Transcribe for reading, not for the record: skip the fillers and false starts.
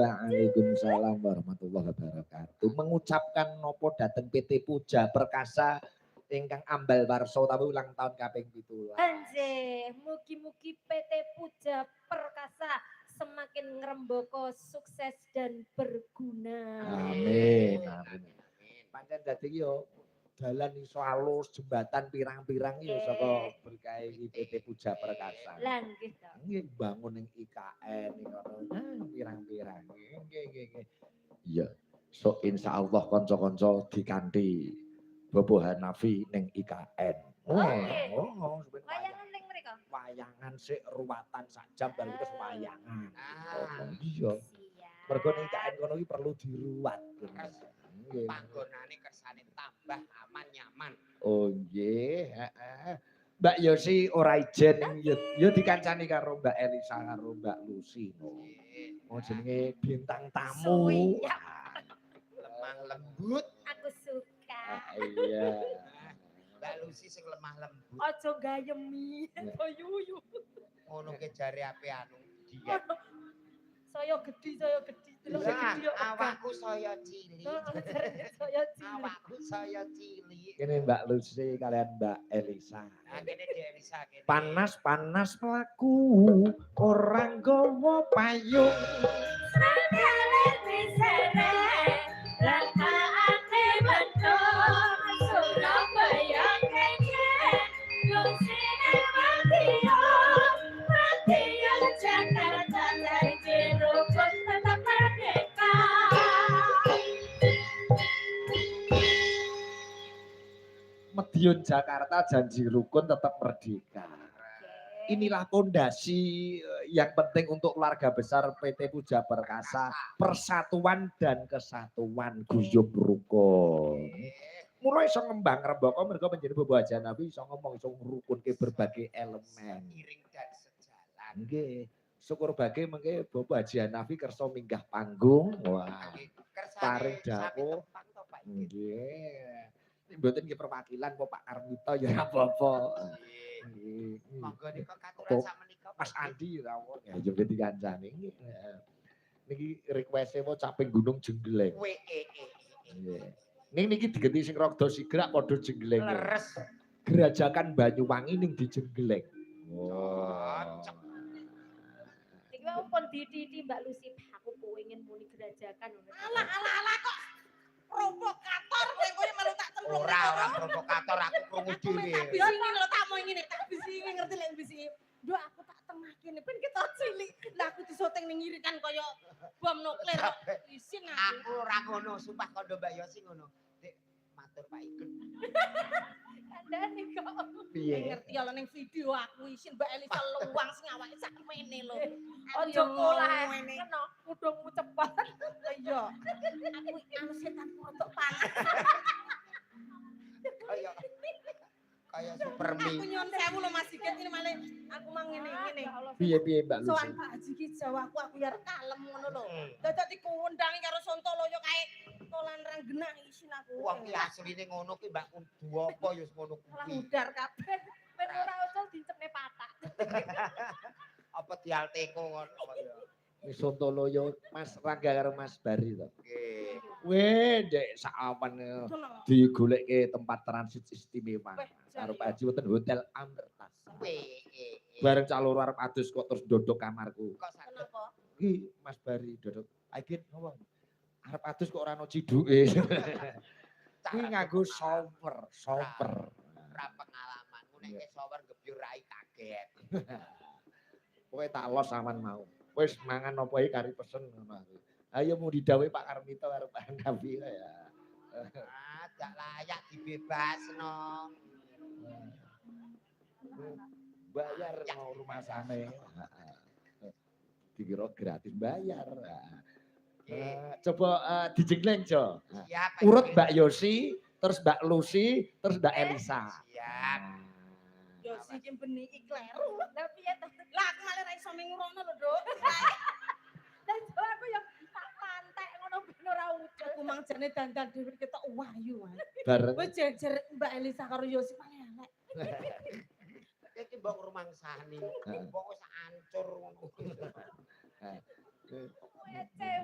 Waalaikumsalam warahmatullahi wabarakatuh. Mengucapkan nopo dateng PT Puja Perkasa ingkang ambal warsa utawi ulang tahun kaping 17. Anjir, mugi-mugi PT Puja Perkasa semakin ngerembaka sukses dan berguna. Amin. Amin. Pancen dadi yo dalan iso alus jembatan pirang-pirang yo saka berkah PT Puja Perkasa. Lah nggih to. Nggih bangun ning IKN ngono pirang-pirang. Nggih. Iya. So insyaallah kanca-kanca dikanthi Bobo Hanafi ning IKN. Wayangan ning mriko. Wayangan sik ruwatan sak jam baru terus wayangan. Iya. Mergo ning IKN kono iki perlu diruwat. Nggih. Panggonane kersane tambah aman nyaman. Oh nggih, heeh. Mbak Yosi ora ijen ya dikancani karo Mbak Elisa karo Mbak Lucy. Oh jenenge bintang tamu. Lemah lembut. Aku suka. Iya. Mbak Lucy sing lemah lembut. Aja gayemi, yuyu. Ngono ke jare ape anu diet. Saya gede. Awakku saya cilik. Awakku saya cilik. Kene Mbak Lucy kalian Mbak Elisa. Nah, kene di Elisa kene. Panas mlaku orang gowo payung. Medion Jakarta janji rukun tetap merdeka. Inilah pondasi yang penting untuk keluarga besar PT Puja Perkasa, persatuan dan kesatuan guyub rukun. Mulai iso ngembang rembaka mergo menjadi Bobo Haji Nabi iso ngomong iso ngrukunke berbagai elemen. Iring dan sejalan. Nggih. Syukur bagi mengke Bobo Haji Nabi kersa minggah panggung. Wah. Paring dawuh. Nggih. Mboten nggih perwakilan kok Pak Karmito ya ora apa-apa. Nggih. Monggo nika katuran sakmenika Mas Andi rawon ya yo dikancani. Niki request-e mau caping Gunung Jenggeleng. Nggih. Niki digenti sing rada sigrak padha jenggeleng. Leres. Gerajakan Banyuwangi ning di Jenggeleng. Cocok. Iki wae pun dititi Mbak Lucy, aku pengen muni gerajakan. Alah kok provokator kowe malu tak cemplung. Ora provokator aku krungu dhewe. Bisingin lho tak mau ngene, tak bisingin ngerti lek bisingin. Duh aku tak tengah kene ben kita cilik. Lah aku disoteng ning ngiri kan kaya bom nuklir kok isin aku. Aku ora ngono, sumpah kondo Mbak Yosi ngono. Dik, matur Pak Igun. Kandhane kok. Piye? Ngerti ya ning video aku isin Mbak Elisa luang sing awake sak mene lho. Ojo pola kena kudungmu cepat. Iya. Aku anu setan untuk panas. Kaya Supermi. Aku nyuwun sewu lho Mas Sigit ini malah aku mang ngene. Piye Mbak Lucy? Soan Pak Haji ki Jawa aku ya kalem ngono lho. Dadak dikuundangi karo Sontoloyo kae tolan renggenang isin aku. Wah ki asline ngono ki Mbak Kudu apa ya ngono Ora kuwi. mudar kabeh. Ben ora ucul dicepne patak. Apa dialteko ngono ya. Wis Sontoloyo Mas Rangga karo Mas Bari to. Nggih. Weh, Dek sawan digoleke tempat transit istimewa. Karo Pak Haji wonten Hotel Amertasa. Bareng caloro arep adus kok terus ndodok kamarku. Kok kenapa? Iki Mas Bari ndodok. Agen ngomong. Arep adus kok ora ono ciduke. Kuwi nganggo shower. Ora pengalamanmu nek shower gebyur rai kaget. Kowe tak los aman mau. Wis mangan apa iki kari pesen ngono aku. Ayo mau didhawuhi Pak Karmito karo Pak Nabi ya. Gak layak dibebasno. Bayar mau rumah sana. Dikira gratis bayar. Coba dijengkleng Jo. Urut Mbak Yosi, terus Mbak Lucy, terus Mbak Elisa. Siap. Yosi ki beni ikleru. Lah piye to? Lah aku malah ra iso mingurono lho, Duk. Dan aku yang tak pantek ngono ben ora ucul. Aku mang jane dandan dhewe ketok wahyu. Bareng. Wis jejer Mbak Elisa karo Yosi paling elek. Iki mbok rumangsani. Kok wis ancur ngono.